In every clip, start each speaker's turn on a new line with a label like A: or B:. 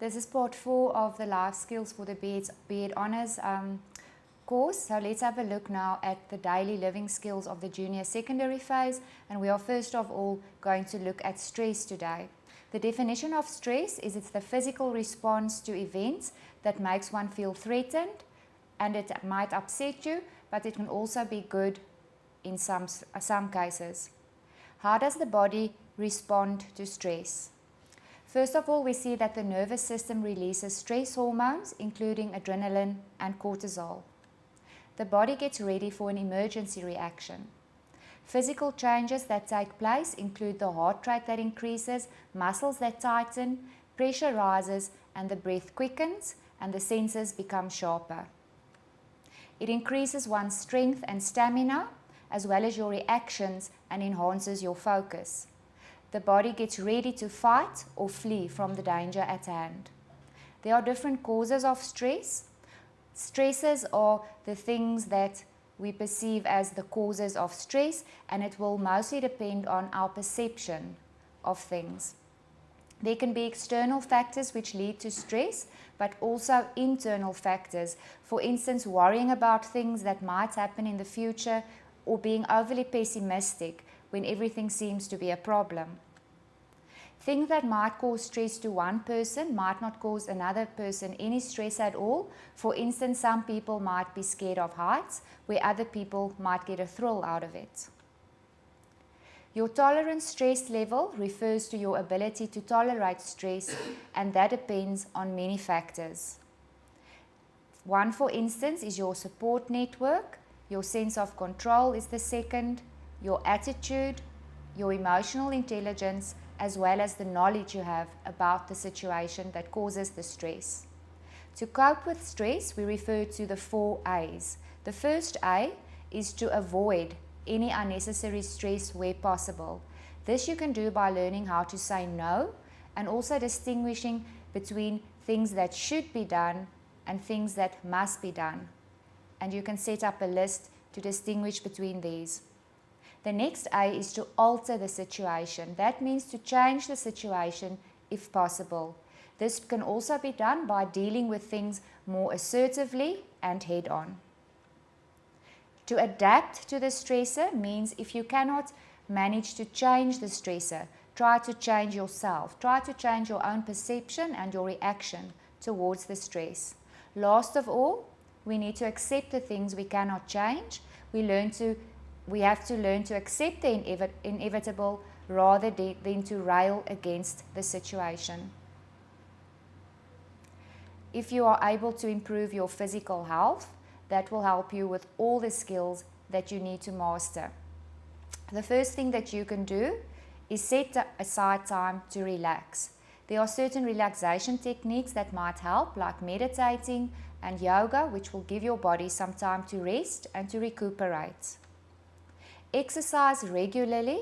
A: this is part 4 of the life skills for the BEd Honours course. So let's have a look now at the daily living skills of the junior secondary phase, and we are first of all going to look at stress today. The definition of stress is it's the physical response to events that makes one feel threatened, and it might upset you, but it can also be good in some cases. How does the body respond to stress? First of all, we see that the nervous system releases stress hormones, including adrenaline and cortisol. The body gets ready for an emergency reaction. Physical changes that take place include the heart rate that increases, muscles that tighten, pressure rises, and the breath quickens, and the senses become sharper. It increases one's strength and stamina, as well as your reactions, and enhances your focus. The body gets ready to fight or flee from the danger at hand. There are different causes of stress. Stresses are the things that we perceive as the causes of stress, and it will mostly depend on our perception of things. There can be external factors which lead to stress, but also internal factors. For instance, worrying about things that might happen in the future, or being overly pessimistic when everything seems to be a problem. Things that might cause stress to one person might not cause another person any stress at all. For instance, some people might be scared of heights, where other people might get a thrill out of it. Your tolerance stress level refers to your ability to tolerate stress, and that depends on many factors. One, for instance, is your support network. Your sense of control is the second, your attitude, your emotional intelligence, as well as the knowledge you have about the situation that causes the stress. To cope with stress, we refer to the 4 A's. The first A is to avoid any unnecessary stress where possible. This you can do by learning how to say no, and also distinguishing between things that should be done and things that must be done. And you can set up a list to distinguish between these. The next A is to alter the situation. That means to change the situation if possible. This can also be done by dealing with things more assertively and head-on. To adapt to the stressor means if you cannot manage to change the stressor, try to change yourself. Try to change your own perception and your reaction towards the stress. Last of all, we need to accept the things we cannot change. We have to learn to accept the inevitable rather than to rail against the situation. If you are able to improve your physical health, that will help you with all the skills that you need to master. The first thing that you can do is set aside time to relax. There are certain relaxation techniques that might help, like meditating and yoga, which will give your body some time to rest and to recuperate. Exercise regularly,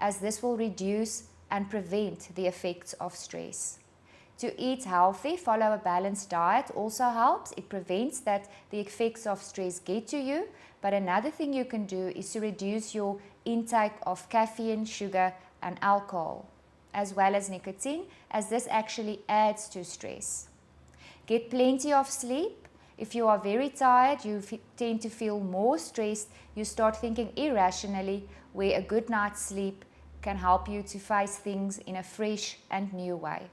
A: as this will reduce and prevent the effects of stress. To eat healthy, follow a balanced diet also helps. It prevents that the effects of stress get to you. But another thing you can do is to reduce your intake of caffeine, sugar, and alcohol, as well as nicotine, as this actually adds to stress. Get plenty of sleep. If you are very tired, you tend to feel more stressed. You start thinking irrationally, where a good night's sleep can help you to face things in a fresh and new way.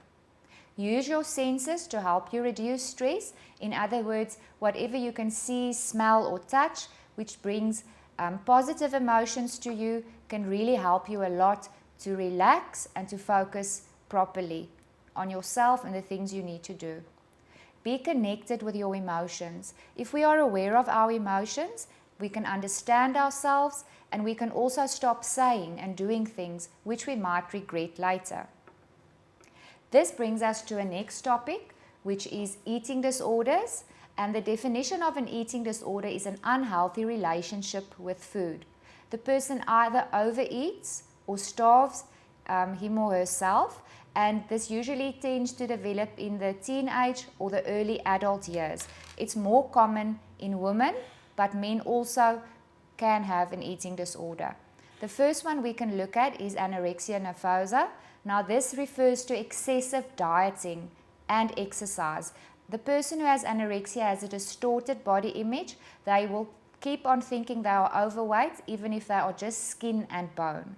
A: Use your senses to help you reduce stress. In other words, whatever you can see, smell, or touch, which brings positive emotions to you, can really help you a lot to relax and to focus properly on yourself and the things you need to do. Be connected with your emotions. If we are aware of our emotions, we can understand ourselves, and we can also stop saying and doing things which we might regret later. This brings us to a next topic, which is eating disorders. And the definition of an eating disorder is an unhealthy relationship with food. The person either overeats or starves him or herself, and this usually tends to develop in the teenage or the early adult years. It's more common in women, but men also can have an eating disorder. The first one we can look at is anorexia nervosa. Now this refers to excessive dieting and exercise. The person who has anorexia has a distorted body image. They will keep on thinking they are overweight even if they are just skin and bone.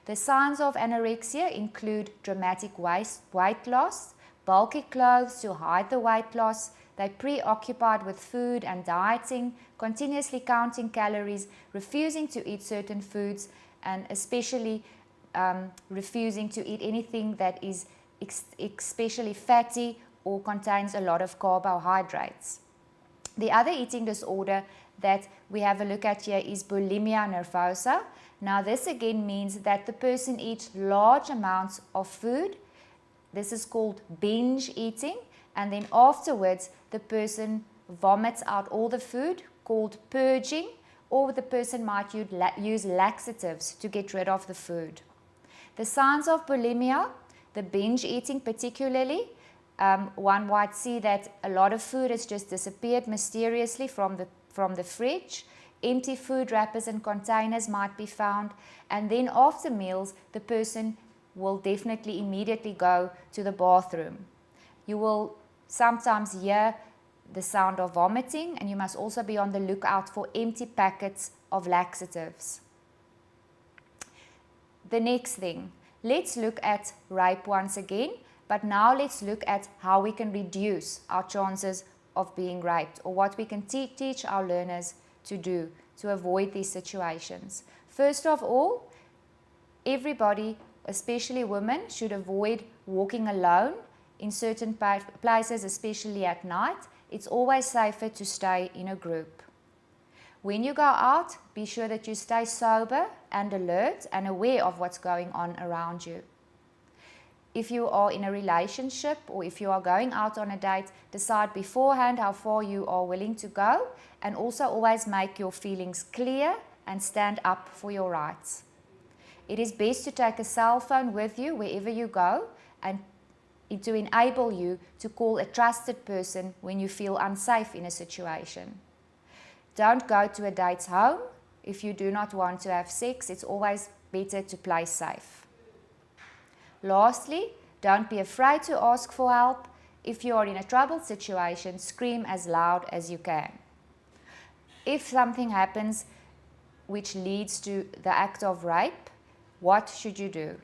A: The signs of anorexia include dramatic weight loss, bulky clothes to hide the weight loss. They're preoccupied with food and dieting, continuously counting calories, refusing to eat certain foods, and especially refusing to eat anything that is especially fatty or contains a lot of carbohydrates. The other eating disorder that we have a look at here is bulimia nervosa. Now this again means that the person eats large amounts of food. This is called binge eating, and then afterwards the person vomits out all the food, called purging, or the person might use laxatives to get rid of the food. The signs of bulimia, the binge eating particularly, one might see that a lot of food has just disappeared mysteriously from the fridge. Empty food wrappers and containers might be found, and then after meals the person will definitely immediately go to the bathroom. You will sometimes hear the sound of vomiting, and you must also be on the lookout for empty packets of laxatives. The next thing, let's look at rape once again, but now let's look at how we can reduce our chances of being raped, or what we can teach our learners to do to avoid these situations. First of all, everybody, especially women, should avoid walking alone in certain places, especially at night. It's always safer to stay in a group. When you go out, be sure that you stay sober and alert and aware of what's going on around you. If you are in a relationship or if you are going out on a date, decide beforehand how far you are willing to go, and also always make your feelings clear and stand up for your rights. It is best to take a cell phone with you wherever you go, and to enable you to call a trusted person when you feel unsafe in a situation. Don't go to a date's home if you do not want to have sex. It's always better to play safe. Lastly, don't be afraid to ask for help. If you are in a troubled situation, scream as loud as you can. If something happens which leads to the act of rape, what should you do?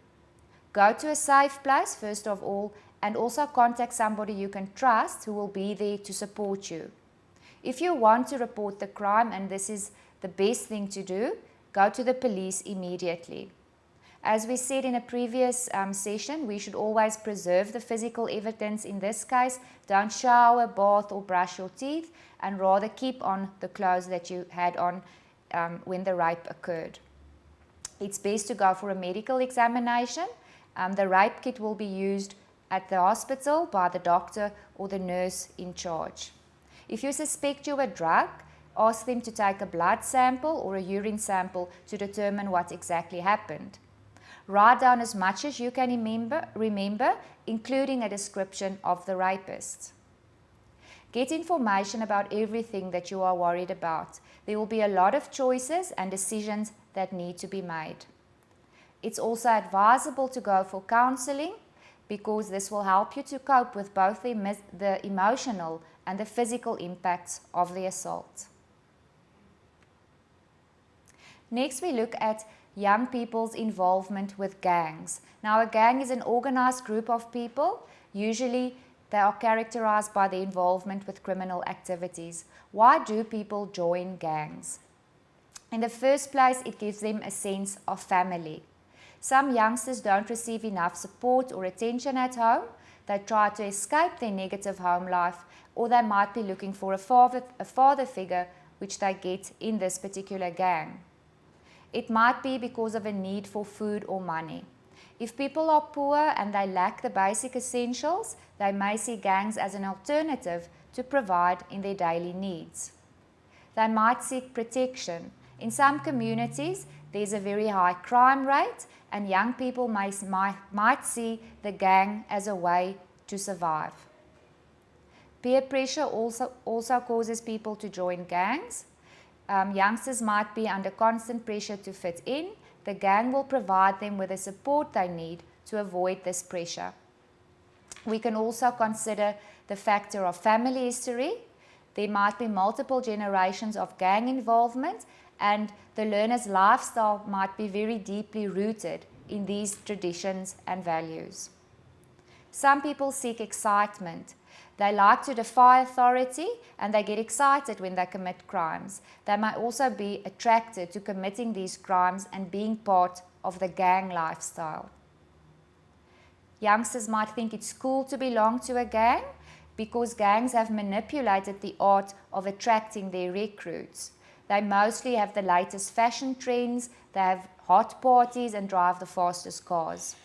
A: Go to a safe place, first of all, and also contact somebody you can trust who will be there to support you. If you want to report the crime, and this is the best thing to do, go to the police immediately. As we said in a previous session, we should always preserve the physical evidence. In this case, don't shower, bath or brush your teeth, and rather keep on the clothes that you had on when the rape occurred. It's best to go for a medical examination. The rape kit will be used at the hospital by the doctor or the nurse in charge. If you suspect you were drugged, ask them to take a blood sample or a urine sample to determine what exactly happened. Write down as much as you can remember, including a description of the rapist. Get information about everything that you are worried about. There will be a lot of choices and decisions that need to be made. It's also advisable to go for counseling, because this will help you to cope with both the emotional and the physical impacts of the assault. Next, we look at young people's involvement with gangs. Now, a gang is an organized group of people. Usually, they are characterized by their involvement with criminal activities. Why do people join gangs? In the first place, it gives them a sense of family. Some youngsters don't receive enough support or attention at home. They try to escape their negative home life, or they might be looking for a father figure, which they get in this particular gang. It might be because of a need for food or money. If people are poor and they lack the basic essentials, they may see gangs as an alternative to provide in their daily needs. They might seek protection. In some communities, there's a very high crime rate, and young people might see the gang as a way to survive. Peer pressure also causes people to join gangs. Youngsters might be under constant pressure to fit in. The gang will provide them with the support they need to avoid this pressure. We can also consider the factor of family history. There might be multiple generations of gang involvement, and the learner's lifestyle might be very deeply rooted in these traditions and values. Some people seek excitement. They like to defy authority and they get excited when they commit crimes. They might also be attracted to committing these crimes and being part of the gang lifestyle. Youngsters might think it's cool to belong to a gang because gangs have manipulated the art of attracting their recruits. They mostly have the latest fashion trends, they have hot parties and drive the fastest cars.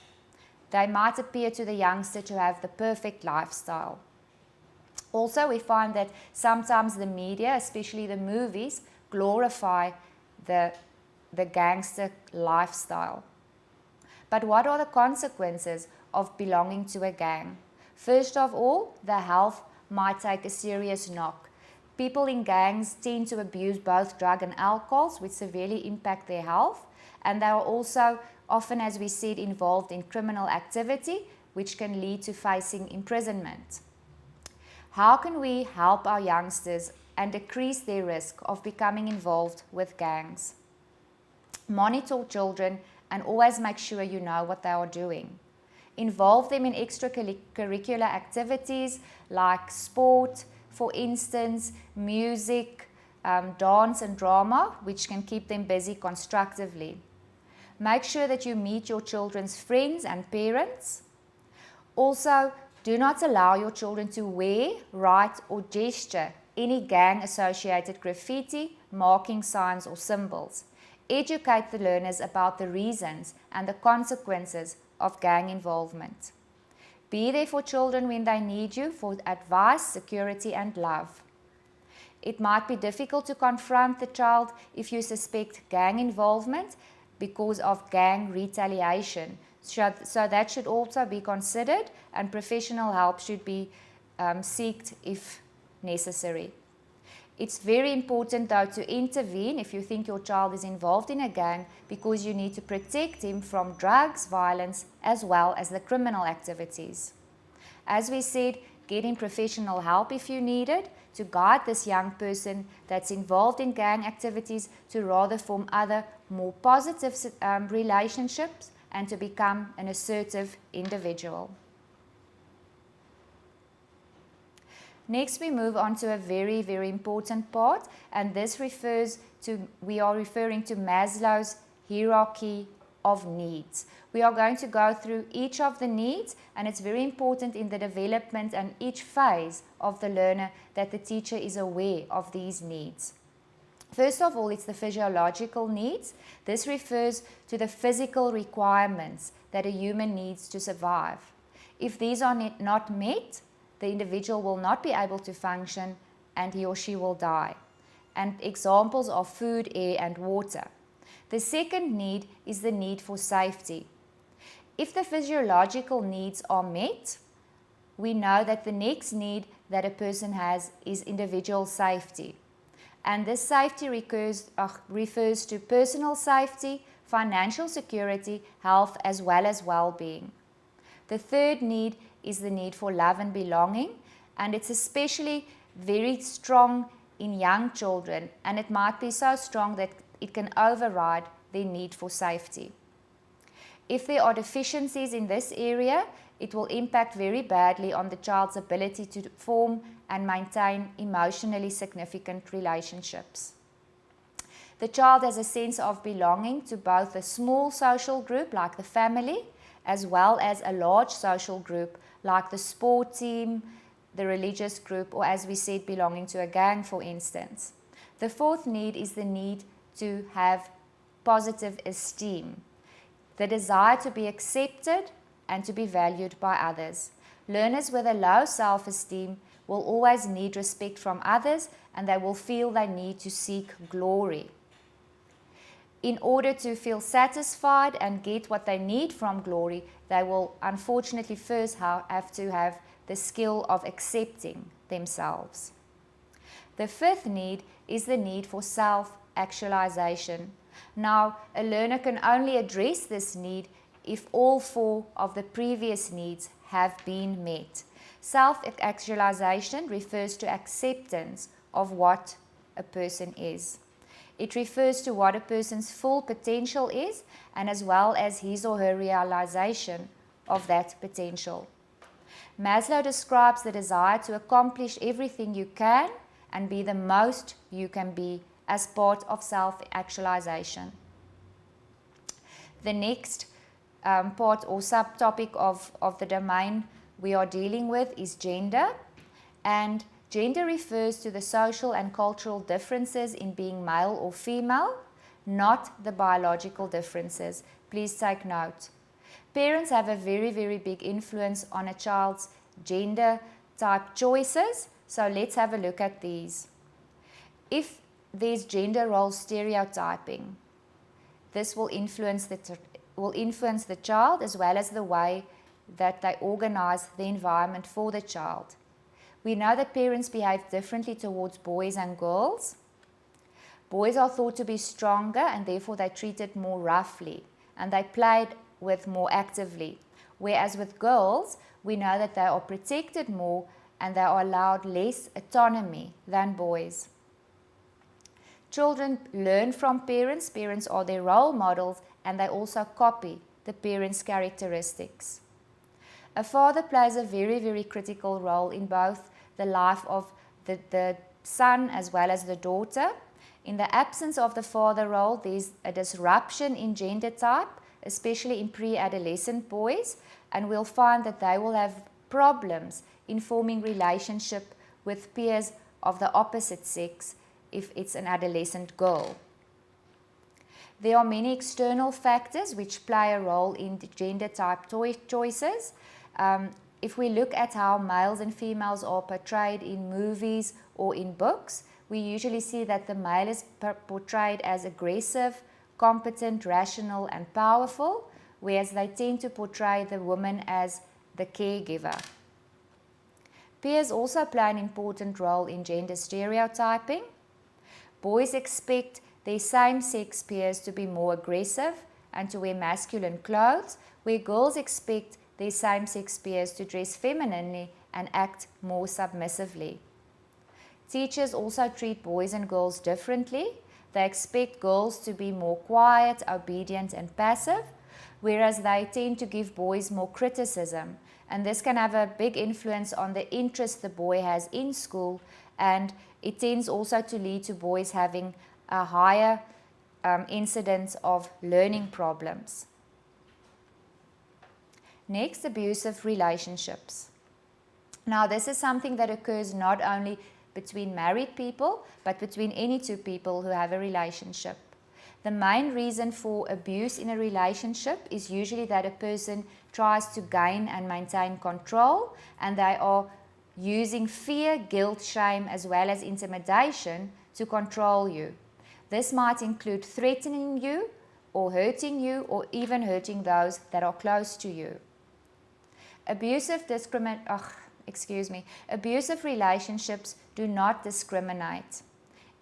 A: They might appear to the youngster to have the perfect lifestyle. Also, we find that sometimes the media, especially the movies, glorify the gangster lifestyle. But what are the consequences of belonging to a gang? First of all, the health might take a serious knock. People in gangs tend to abuse both drug and alcohols, which severely impact their health, and they are also often, as we said, involved in criminal activity, which can lead to facing imprisonment. How can we help our youngsters and decrease their risk of becoming involved with gangs? Monitor children and always make sure you know what they are doing. Involve them in extracurricular activities like sport, for instance, music, dance and drama, which can keep them busy constructively. Make sure that you meet your children's friends and parents. Also, do not allow your children to wear, write or gesture any gang-associated graffiti, marking signs or symbols. Educate the learners about the reasons and the consequences of gang involvement. Be there for children when they need you for advice, security and love. It might be difficult to confront the child if you suspect gang involvement because of gang retaliation. So that should also be considered, and professional help should be sought if necessary. It's very important though to intervene if you think your child is involved in a gang, because you need to protect him from drugs, violence, as well as the criminal activities. As we said, getting professional help if you need it, to guide this young person that's involved in gang activities to rather form other more positive relationships and to become an assertive individual. Next, we move on to a very, very important part, and this we are referring to Maslow's hierarchy of needs. We are going to go through each of the needs, and it's very important in the development and each phase of the learner that the teacher is aware of these needs. First of all, it's the physiological needs. This refers to the physical requirements that a human needs to survive. If these are not met, the individual will not be able to function and he or she will die. And examples are food, air and water. The second need is the need for safety. If the physiological needs are met, we know that the next need that a person has is individual safety. And this safety refers to personal safety, financial security, health, as well as well-being. The third need is the need for love and belonging, and it's especially very strong in young children, and it might be so strong that it can override their need for safety. If there are deficiencies in this area, it will impact very badly on the child's ability to form and maintain emotionally significant relationships. The child has a sense of belonging to both a small social group like the family, as well as a large social group like the sport team, the religious group, or as we said, belonging to a gang, for instance. The fourth need is the need to have positive esteem, the desire to be accepted and to be valued by others. Learners with a low self-esteem will always need respect from others, and they will feel they need to seek glory. In order to feel satisfied and get what they need from glory, they will unfortunately first have to have the skill of accepting themselves. The fifth need is the need for self-actualization. Now, a learner can only address this need if all 4 of the previous needs have been met. Self-actualization refers to acceptance of what a person is. It refers to what a person's full potential is, and as well as his or her realization of that potential. Maslow describes the desire to accomplish everything you can and be the most you can be as part of self-actualization. The next part or subtopic of the domain we are dealing with is gender, and gender refers to the social and cultural differences in being male or female, not the biological differences. Please take note. Parents have a very, very big influence on a child's gender type choices, so let's have a look at these. If there's gender role stereotyping, this will influence the child as well as the way that they organize the environment for the child. We know that parents behave differently towards boys and girls. Boys are thought to be stronger and therefore they're treated more roughly and they played with more actively. Whereas with girls, we know that they are protected more and they are allowed less autonomy than boys. Children learn from parents. Parents are their role models and they also copy the parents' characteristics. A father plays a very, very critical role in both the life of the son as well as the daughter. In the absence of the father role, there's a disruption in gender type, especially in pre-adolescent boys, and we'll find that they will have problems in forming relationship with peers of the opposite sex if it's an adolescent girl. There are many external factors which play a role in gender type choices. If we look at how males and females are portrayed in movies or in books, we usually see that the male is portrayed as aggressive, competent, rational, and powerful, whereas they tend to portray the woman as the caregiver. Peers also play an important role in gender stereotyping. Boys expect their same-sex peers to be more aggressive and to wear masculine clothes, where girls expect their same-sex peers to dress femininely and act more submissively. Teachers also treat boys and girls differently. They expect girls to be more quiet, obedient, and passive, whereas they tend to give boys more criticism. And this can have a big influence on the interest the boy has in school, and it tends also to lead to boys having a higher incidence of learning problems. Next, abusive relationships. Now, this is something that occurs not only between married people, but between any two people who have a relationship. The main reason for abuse in a relationship is usually that a person tries to gain and maintain control, and they are using fear, guilt, shame, as well as intimidation to control you. This might include threatening you, or hurting you, or even hurting those that are close to you. Abusive relationships do not discriminate.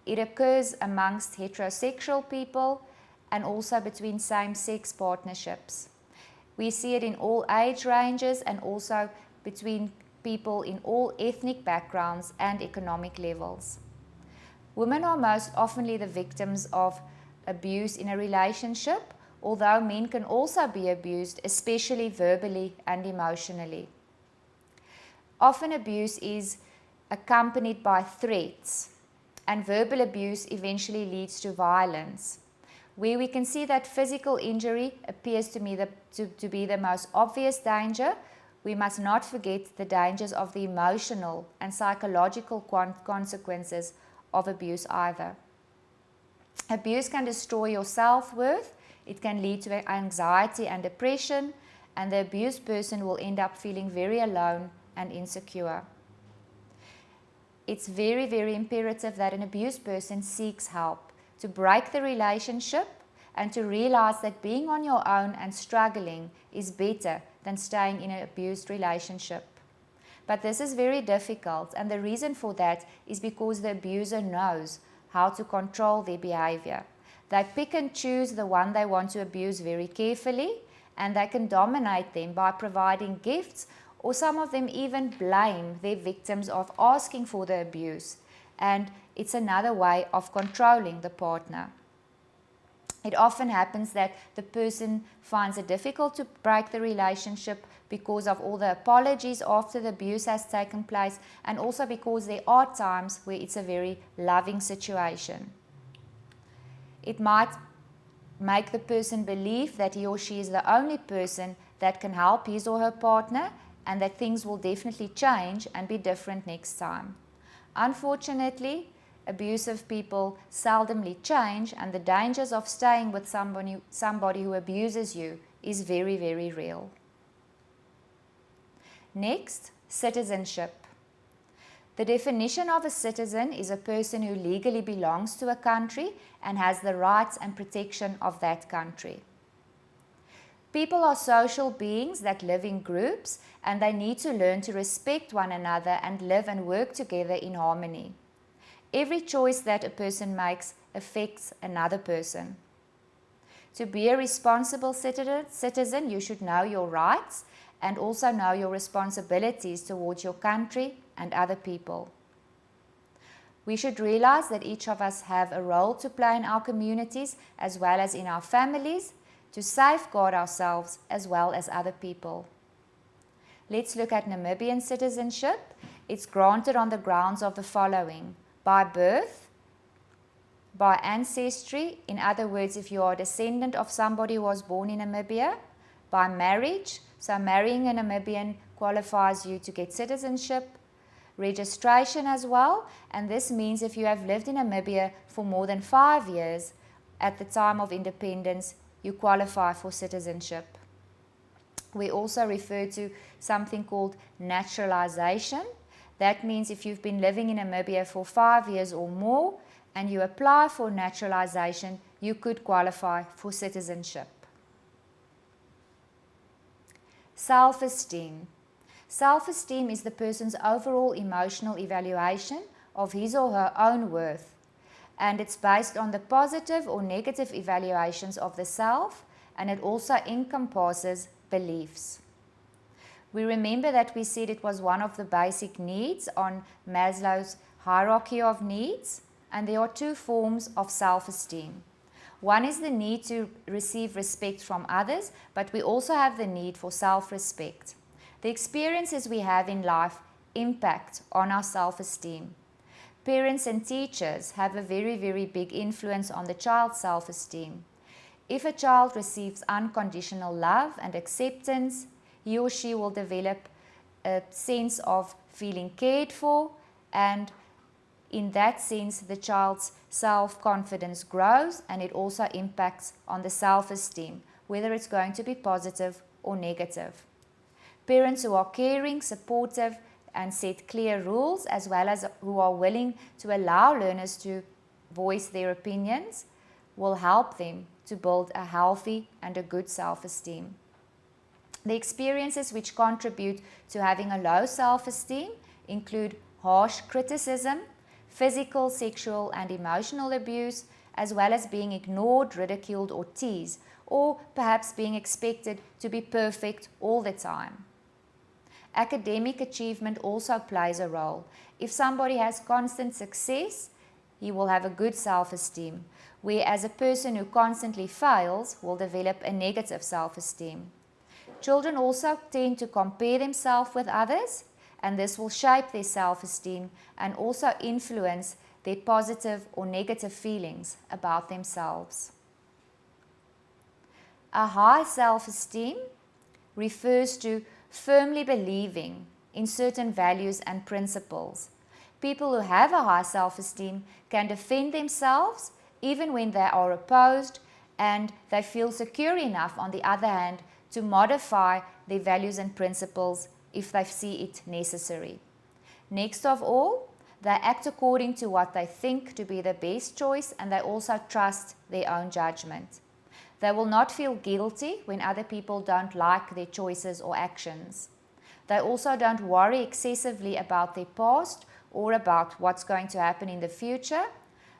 A: It occurs amongst heterosexual people and also between same-sex partnerships. We see it in all age ranges and also between people in all ethnic backgrounds and economic levels. Women are most oftenly the victims of abuse in a relationship, although men can also be abused, especially verbally and emotionally. Often abuse is accompanied by threats, and verbal abuse eventually leads to violence. Where we can see that physical injury appears to me to be the most obvious danger, we must not forget the dangers of the emotional and psychological consequences of abuse either. Abuse can destroy your self-worth, it can lead to anxiety and depression, and the abused person will end up feeling very alone and insecure. It's very, very imperative that an abused person seeks help to break the relationship and to realize that being on your own and struggling is better than staying in an abused relationship. But this is very difficult, and the reason for that is because the abuser knows how to control their behavior. They pick and choose the one they want to abuse very carefully, and they can dominate them by providing gifts, or some of them even blame their victims of asking for the abuse, and it's another way of controlling the partner. It often happens that the person finds it difficult to break the relationship because of all the apologies after the abuse has taken place, and also because there are times where it's a very loving situation. It might make the person believe that he or she is the only person that can help his or her partner, and that things will definitely change and be different next time. Unfortunately, abusive people seldomly change, and the dangers of staying with somebody who abuses you is very, very real. Next, citizenship. The definition of a citizen is a person who legally belongs to a country and has the rights and protection of that country. People are social beings that live in groups, and they need to learn to respect one another and live and work together in harmony. Every choice that a person makes affects another person. To be a responsible citizen, you should know your rights and also know your responsibilities towards your country and other people. We should realize that each of us have a role to play in our communities as well as in our families, to safeguard ourselves as well as other people. Let's look at Namibian citizenship. It's granted on the grounds of the following: by birth, by ancestry, in other words, if you are a descendant of somebody who was born in Namibia; by marriage, so marrying a Namibian qualifies you to get citizenship; registration as well, and this means if you have lived in Namibia for more than 5 years at the time of independence, you qualify for citizenship. We also refer to something called naturalization. That means if you've been living in Namibia for 5 years or more and you apply for naturalization, you could qualify for citizenship. Self-esteem. Self-esteem is the person's overall emotional evaluation of his or her own worth, and it's based on the positive or negative evaluations of the self, and it also encompasses beliefs. We remember that we said it was one of the basic needs on Maslow's hierarchy of needs, and there are two forms of self-esteem. One is the need to receive respect from others, but we also have the need for self-respect. The experiences we have in life impact on our self-esteem. Parents and teachers have a very, very big influence on the child's self-esteem. If a child receives unconditional love and acceptance, he or she will develop a sense of feeling cared for, and in that sense, the child's self-confidence grows, and it also impacts on the self-esteem, whether it's going to be positive or negative. Parents who are caring, supportive, and set clear rules, as well as who are willing to allow learners to voice their opinions, will help them to build a healthy and a good self-esteem. The experiences which contribute to having a low self-esteem include harsh criticism, physical, sexual, and emotional abuse, as well as being ignored, ridiculed, or teased, or perhaps being expected to be perfect all the time. Academic achievement also plays a role. If somebody has constant success, he will have a good self-esteem, whereas a person who constantly fails will develop a negative self-esteem. Children also tend to compare themselves with others, and this will shape their self-esteem and also influence their positive or negative feelings about themselves. A high self-esteem refers to firmly believing in certain values and principles. People who have a high self-esteem can defend themselves even when they are opposed, and they feel secure enough, on the other hand, to modify their values and principles if they see it necessary. Next of all, they act according to what they think to be the best choice, and they also trust their own judgment. They will not feel guilty when other people don't like their choices or actions. They also don't worry excessively about their past or about what's going to happen in the future.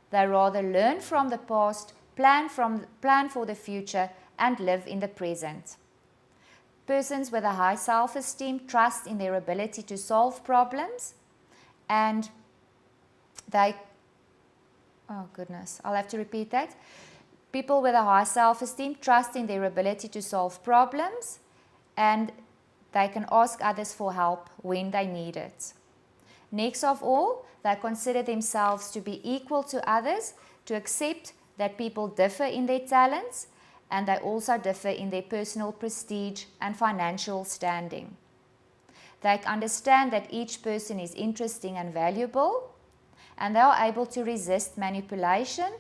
A: They rather learn from the past, plan for the future, and live in the present. Persons with a high self-esteem trust in their ability to solve problems, and I'll have to repeat that. People with a high self-esteem trust in their ability to solve problems, and they can ask others for help when they need it. Next of all, they consider themselves to be equal to others, to accept that people differ in their talents, and they also differ in their personal prestige and financial standing. They understand that each person is interesting and valuable, and they are able to resist manipulation.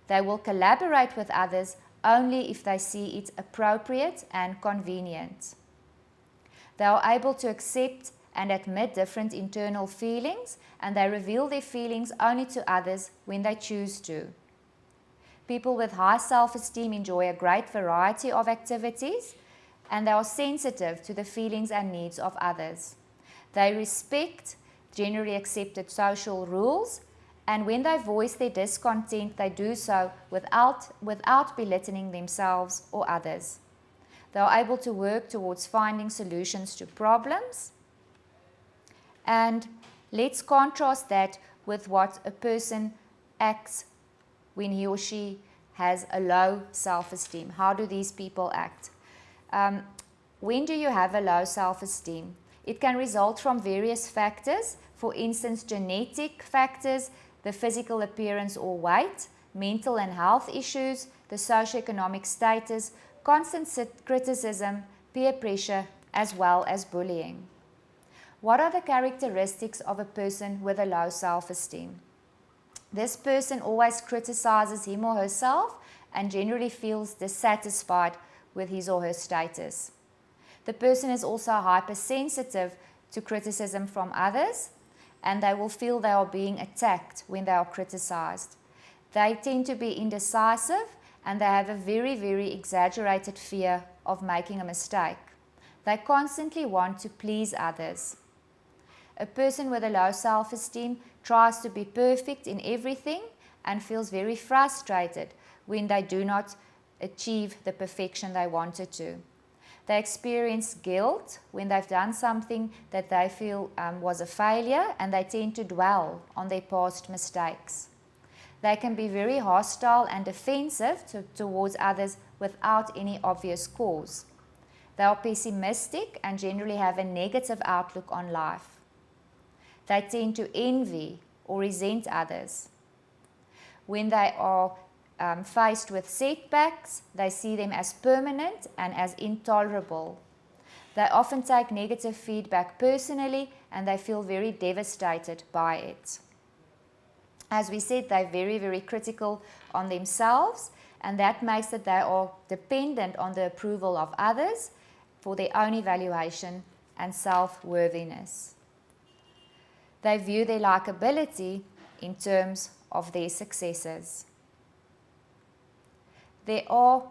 A: They will collaborate with others only if they see it appropriate and convenient. They are able to accept and admit different internal feelings, and they reveal their feelings only to others when they choose to. People with high self-esteem enjoy a great variety of activities, and they are sensitive to the feelings and needs of others. They respect generally accepted social rules, and when they voice their discontent, they do so without belittling themselves or others. They are able to work towards finding solutions to problems. And let's contrast that with what a person acts when he or she has a low self-esteem. How do these people act? When do you have a low self-esteem? It can result from various factors, for instance, genetic factors, the physical appearance or weight, mental and health issues, the socioeconomic status, constant criticism, peer pressure, as well as bullying. What are the characteristics of a person with a low self-esteem? This person always criticizes him or herself and generally feels dissatisfied with his or her status. The person is also hypersensitive to criticism from others, and they will feel they are being attacked when they are criticized. They tend to be indecisive, and they have a very, very exaggerated fear of making a mistake. They constantly want to please others. A person with a low self-esteem tries to be perfect in everything and feels very frustrated when they do not achieve the perfection they wanted to. They experience guilt when they've done something that they feel was a failure, and they tend to dwell on their past mistakes. They can be very hostile and defensive towards others without any obvious cause. They are pessimistic and generally have a negative outlook on life. They tend to envy or resent others. When they are faced with setbacks, they see them as permanent and as intolerable. They often take negative feedback personally, and they feel very devastated by it. As we said, they're very, very critical on themselves, and that makes that they are dependent on the approval of others for their own evaluation and self-worthiness. They view their likability in terms of their successes. There are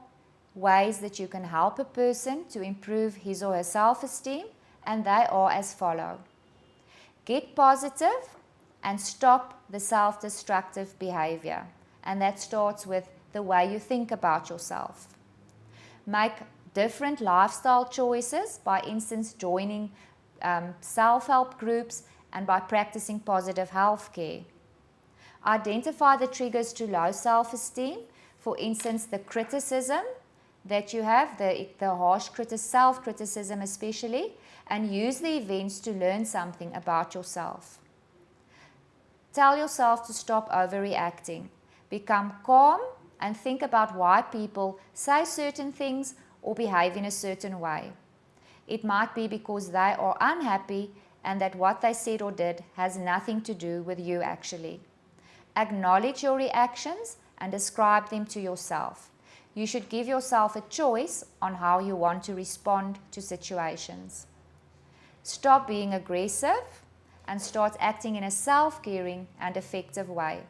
A: ways that you can help a person to improve his or her self-esteem, and they are as follow. Get positive and stop the self-destructive behavior, and that starts with the way you think about yourself. Make different lifestyle choices, by instance joining self-help groups and by practicing positive health care. Identify the triggers to low self-esteem, for instance the criticism that you have, the harsh self-criticism especially, and use the events to learn something about yourself. Tell yourself to stop overreacting. Become calm and think about why people say certain things or behave in a certain way. It might be because they are unhappy and that what they said or did has nothing to do with you actually. Acknowledge your reactions and describe them to yourself. You should give yourself a choice on how you want to respond to situations. Stop being aggressive and start acting in a self-caring and effective way.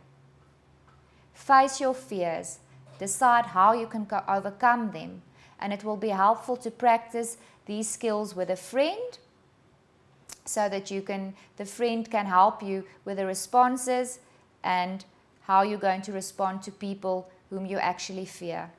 A: Face your fears. Decide how you can overcome them, and it will be helpful to practice these skills with a friend so that the friend can help you with the responses and how you're going to respond to people whom you actually fear.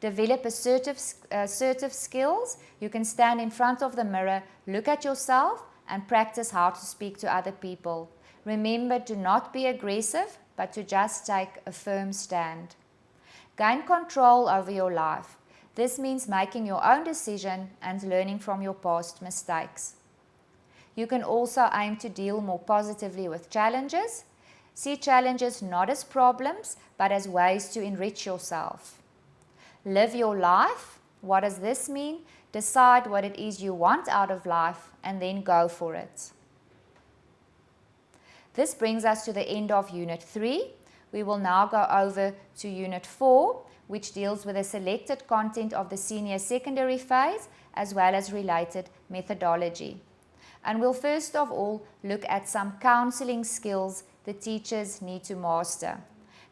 A: Develop assertive skills. You can stand in front of the mirror, look at yourself, and practice how to speak to other people. Remember to not be aggressive, but to just take a firm stand. Gain control over your life. This means making your own decision and learning from your past mistakes. You can also aim to deal more positively with challenges. See challenges not as problems, but as ways to enrich yourself. Live your life. What does this mean? Decide what it is you want out of life and then go for it. This brings us to the end of Unit 3. We will now go over to Unit 4, which deals with the selected content of the senior secondary phase as well as related methodology. And we'll first of all look at some counseling skills the teachers need to master.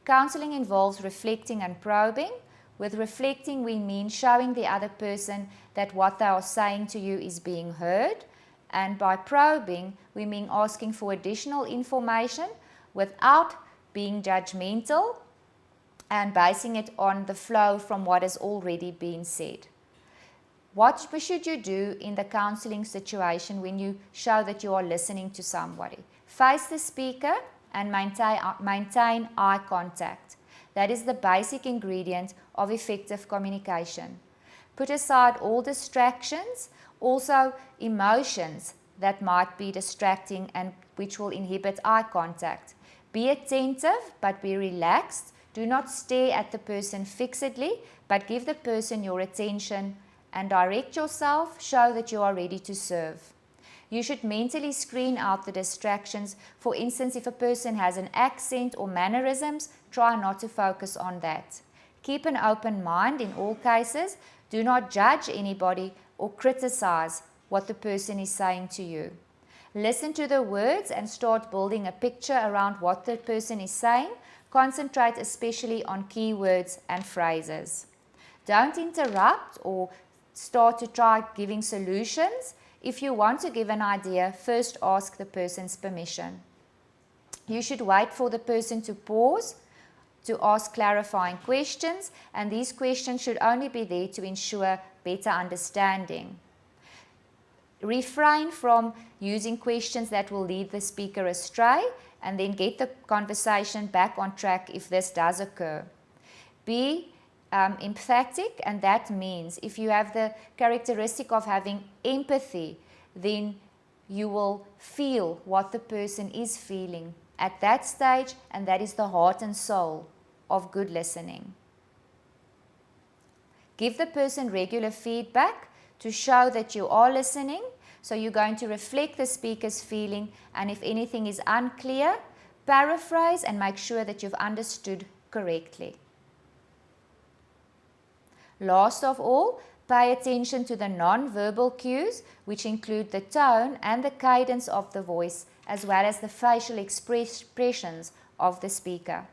A: Counseling involves reflecting and probing. With reflecting, we mean showing the other person that what they are saying to you is being heard. And by probing, we mean asking for additional information without being judgmental and basing it on the flow from what has already been said. What should you do in the counseling situation when you show that you are listening to somebody? Face the speaker and maintain eye contact. That is the basic ingredient of effective communication. Put aside all distractions, also emotions that might be distracting and which will inhibit eye contact. Be attentive but be relaxed. Do not stare at the person fixedly, but give the person your attention and direct yourself. Show that you are ready to serve. You should mentally screen out the distractions. For instance, if a person has an accent or mannerisms, try not to focus on that. Keep an open mind in all cases. Do not judge anybody or criticize what the person is saying to you. Listen to the words and start building a picture around what the person is saying. Concentrate especially on keywords and phrases. Don't interrupt or start to try giving solutions. If you want to give an idea, first ask the person's permission. You should wait for the person to pause to ask clarifying questions, and these questions should only be there to ensure better understanding. Refrain from using questions that will lead the speaker astray, and then get the conversation back on track if this does occur. Be emphatic, and that means if you have the characteristic of having empathy, then you will feel what the person is feeling at that stage, and that is the heart and soul of good listening. Give the person regular feedback to show that you are listening. So you're going to reflect the speaker's feeling, and if anything is unclear, paraphrase and make sure that you've understood correctly. Last of all, pay attention to the non-verbal cues, which include the tone and the cadence of the voice, as well as the facial expressions of the speaker.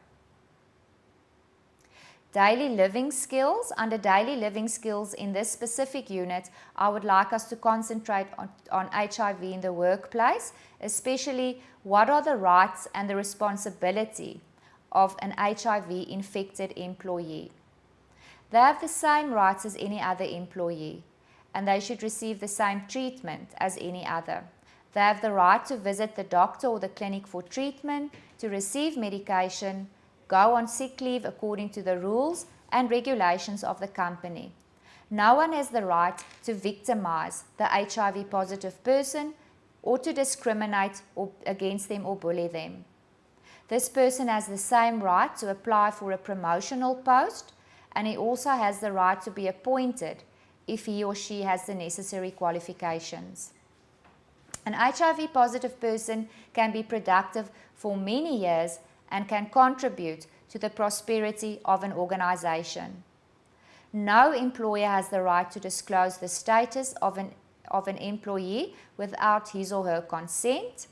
A: Daily living skills. Under daily living skills in this specific unit, I would like us to concentrate on HIV in the workplace, especially what are the rights and the responsibility of an HIV-infected employee. They have the same rights as any other employee, and they should receive the same treatment as any other. They have the right to visit the doctor or the clinic for treatment, to receive medication, go on sick leave according to the rules and regulations of the company. No one has the right to victimize the HIV-positive person or to discriminate against them or bully them. This person has the same right to apply for a promotional post, and he also has the right to be appointed if he or she has the necessary qualifications. An HIV-positive person can be productive for many years and can contribute to the prosperity of an organization. No employer has the right to disclose the status of an employee without his or her consent.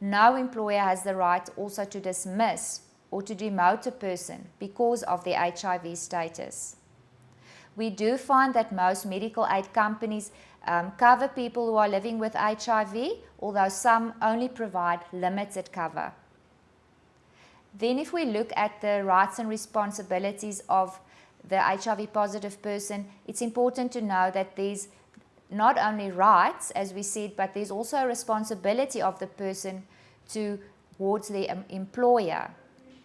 A: No employer has the right also to dismiss or to demote a person because of their HIV status. We do find that most medical aid companies cover people who are living with HIV, although some only provide limited cover. Then if we look at the rights and responsibilities of the HIV positive person, it's important to know that there's not only rights, as we said, but there's also a responsibility of the person towards their employer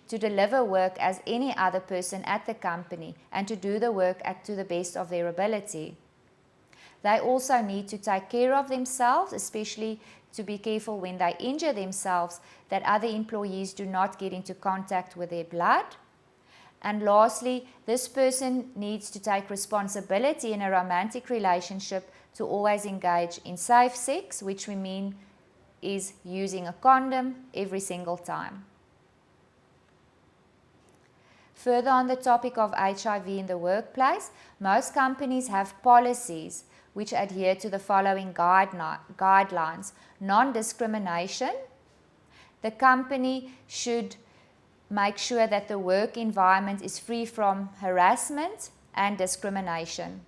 A: to deliver work as any other person at the company and to do the work to the best of their ability. They also need to take care of themselves, especially to be careful when they injure themselves that other employees do not get into contact with their blood. And lastly, this person needs to take responsibility in a romantic relationship to always engage in safe sex, which we mean is using a condom every single time. Further on the topic of HIV in the workplace, most companies have policies which adhere to the following guidelines. Non-discrimination. The company should make sure that the work environment is free from harassment and discrimination.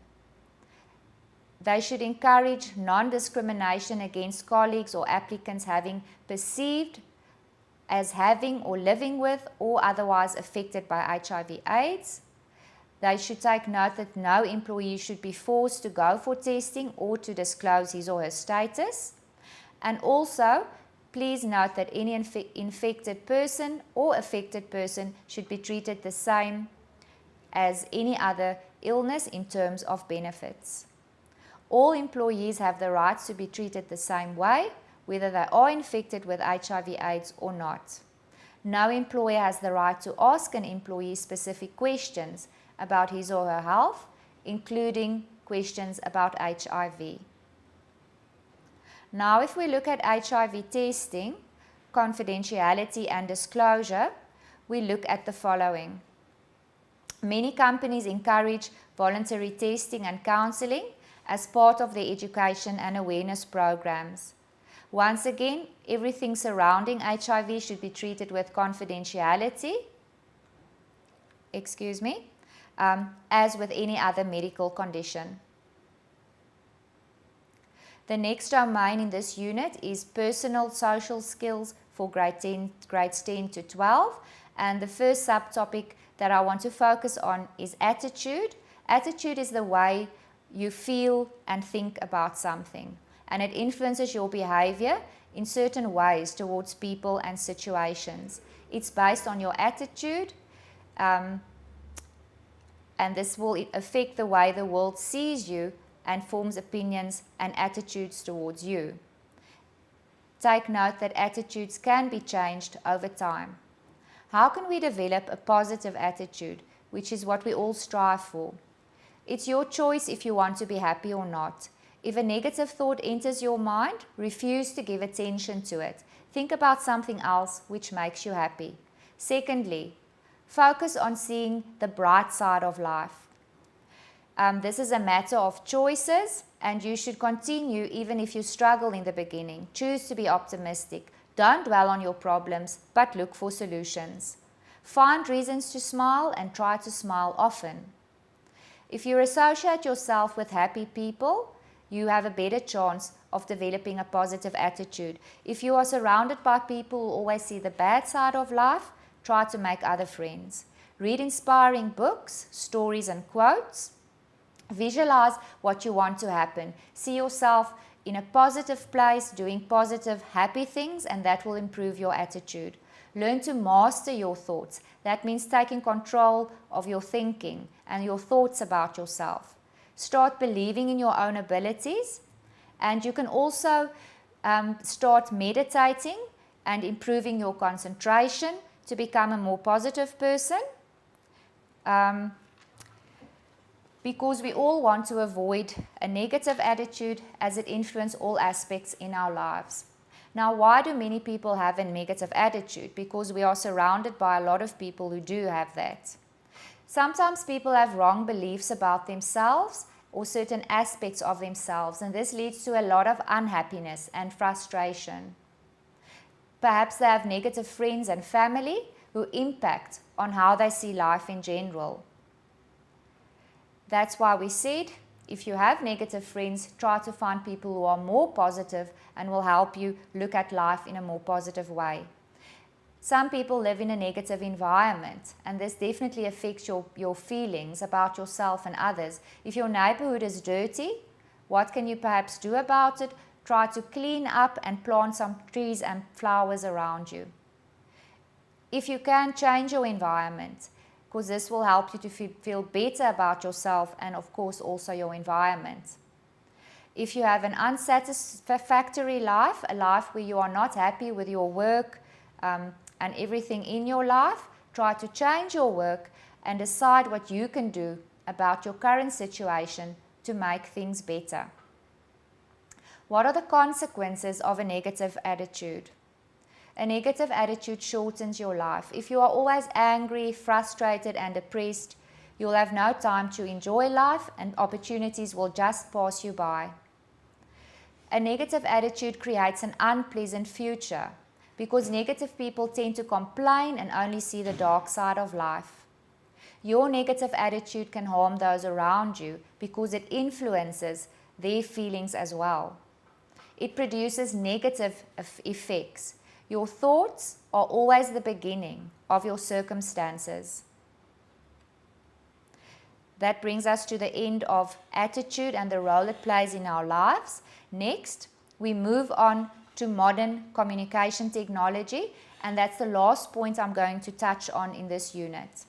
A: They should encourage non-discrimination against colleagues or applicants perceived as having or living with or otherwise affected by HIV/AIDS. They should take note that no employee should be forced to go for testing or to disclose his or her status. And also, please note that any infected person or affected person should be treated the same as any other illness in terms of benefits. All employees have the right to be treated the same way, whether they are infected with HIV/AIDS or not. No employer has the right to ask an employee specific questions about his or her health, including questions about HIV. Now, if we look at HIV testing, confidentiality and disclosure, we look at the following. Many companies encourage voluntary testing and counseling as part of their education and awareness programs. Once again, everything surrounding HIV should be treated with confidentiality, as with any other medical condition. The next domain in this unit is personal social skills for grades 10 to 12. And the first subtopic that I want to focus on is attitude. Attitude is the way you feel and think about something, and it influences your behavior in certain ways towards people and situations. It's based on your attitude, and this will affect the way the world sees you and forms opinions and attitudes towards you. Take note that attitudes can be changed over time. How can we develop a positive attitude, which is what we all strive for? It's your choice if you want to be happy or not. If a negative thought enters your mind, refuse to give attention to it. Think about something else which makes you happy. Secondly, focus on seeing the bright side of life. This is a matter of choices, and you should continue even if you struggle in the beginning. Choose to be optimistic. Don't dwell on your problems, but look for solutions. Find reasons to smile and try to smile often. If you associate yourself with happy people, you have a better chance of developing a positive attitude. If you are surrounded by people who always see the bad side of life, try to make other friends. Read inspiring books, stories and quotes. Visualize what you want to happen. See yourself in a positive place, doing positive, happy things, and that will improve your attitude. Learn to master your thoughts. That means taking control of your thinking and your thoughts about yourself. Start believing in your own abilities, and you can also start meditating and improving your concentration to become a more positive person. Because we all want to avoid a negative attitude as it influences all aspects in our lives. Now, why do many people have a negative attitude? Because we are surrounded by a lot of people who do have that. Sometimes people have wrong beliefs about themselves or certain aspects of themselves, and this leads to a lot of unhappiness and frustration. Perhaps they have negative friends and family who impact on how they see life in general. That's why we said, if you have negative friends, try to find people who are more positive and will help you look at life in a more positive way. Some people live in a negative environment, and this definitely affects your feelings about yourself and others. If your neighborhood is dirty, what can you perhaps do about it? Try to clean up and plant some trees and flowers around you. If you can, change your environment, because this will help you to feel better about yourself and of course also your environment. If you have an unsatisfactory life, a life where you are not happy with your work and everything in your life, try to change your work and decide what you can do about your current situation to make things better. What are the consequences of a negative attitude? A negative attitude shortens your life. If you are always angry, frustrated and depressed, you'll have no time to enjoy life and opportunities will just pass you by. A negative attitude creates an unpleasant future because negative people tend to complain and only see the dark side of life. Your negative attitude can harm those around you because it influences their feelings as well. It produces negative effects. Your thoughts are always the beginning of your circumstances. That brings us to the end of attitude and the role it plays in our lives. Next, we move on to modern communication technology, and that's the last point I'm going to touch on in this unit.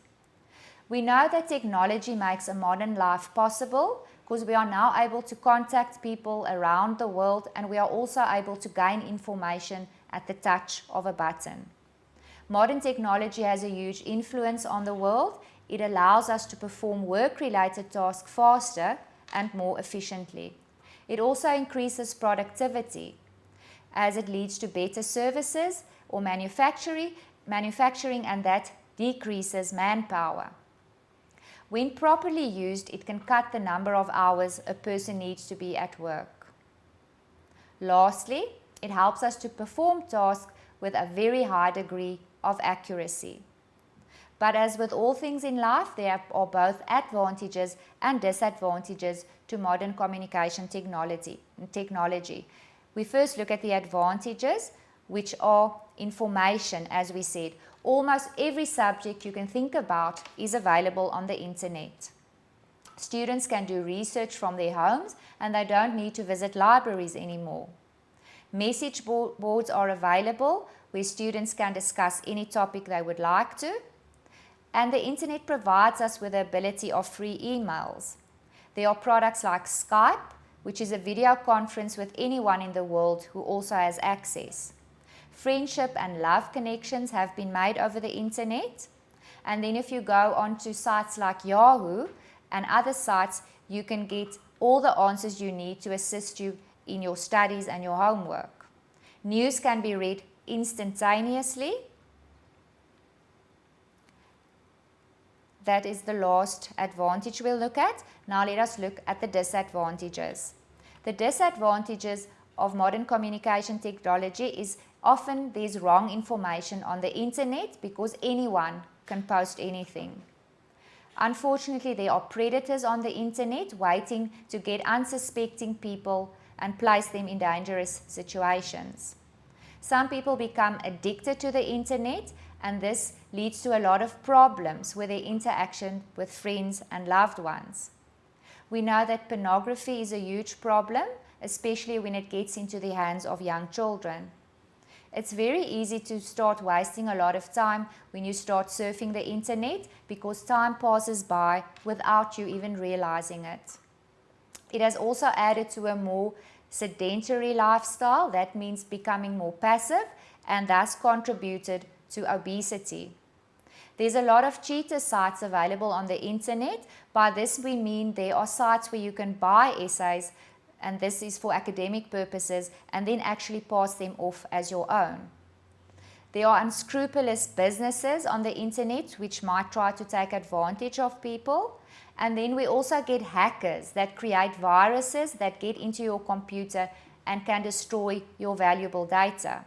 A: We know that technology makes a modern life possible because we are now able to contact people around the world, and we are also able to gain information at the touch of a button. Modern technology has a huge influence on the world. It allows us to perform work-related tasks faster and more efficiently. It also increases productivity as it leads to better services or manufacturing, and that decreases manpower. When properly used, it can cut the number of hours a person needs to be at work. Lastly, it helps us to perform tasks with a very high degree of accuracy. But as with all things in life, there are both advantages and disadvantages to modern communication technology. We first look at the advantages, which are information, as we said. Almost every subject you can think about is available on the internet. Students can do research from their homes and they don't need to visit libraries anymore. Message boards are available where students can discuss any topic they would like to. And the internet provides us with the ability of free emails. There are products like Skype, which is a video conference with anyone in the world who also has access. Friendship and love connections have been made over the internet. And then if you go onto sites like Yahoo and other sites, you can get all the answers you need to assist you in your studies and your homework. News can be read instantaneously. That is the last advantage we'll look at. Now let us look at the disadvantages. The disadvantages of modern communication technology is often there's wrong information on the internet because anyone can post anything. Unfortunately, there are predators on the internet waiting to get unsuspecting people and place them in dangerous situations. Some people become addicted to the internet, and this leads to a lot of problems with their interaction with friends and loved ones. We know that pornography is a huge problem, especially when it gets into the hands of young children. It's very easy to start wasting a lot of time when you start surfing the internet because time passes by without you even realizing it. It has also added to a more sedentary lifestyle. That means becoming more passive and thus contributed to obesity. There's a lot of cheater sites available on the internet. By this we mean there are sites where you can buy essays, and this is for academic purposes, and then actually pass them off as your own. There are unscrupulous businesses on the internet which might try to take advantage of people. And then we also get hackers that create viruses that get into your computer and can destroy your valuable data.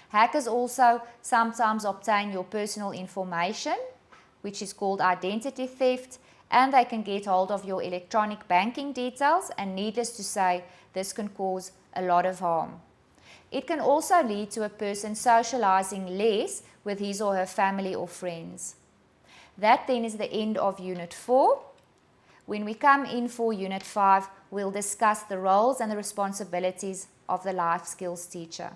A: Hackers also sometimes obtain your personal information, which is called identity theft, and they can get hold of your electronic banking details, and needless to say, this can cause a lot of harm. It can also lead to a person socializing less with his or her family or friends. That then is the end of Unit 4. When we come in for Unit 5, we'll discuss the roles and the responsibilities of the life skills teacher.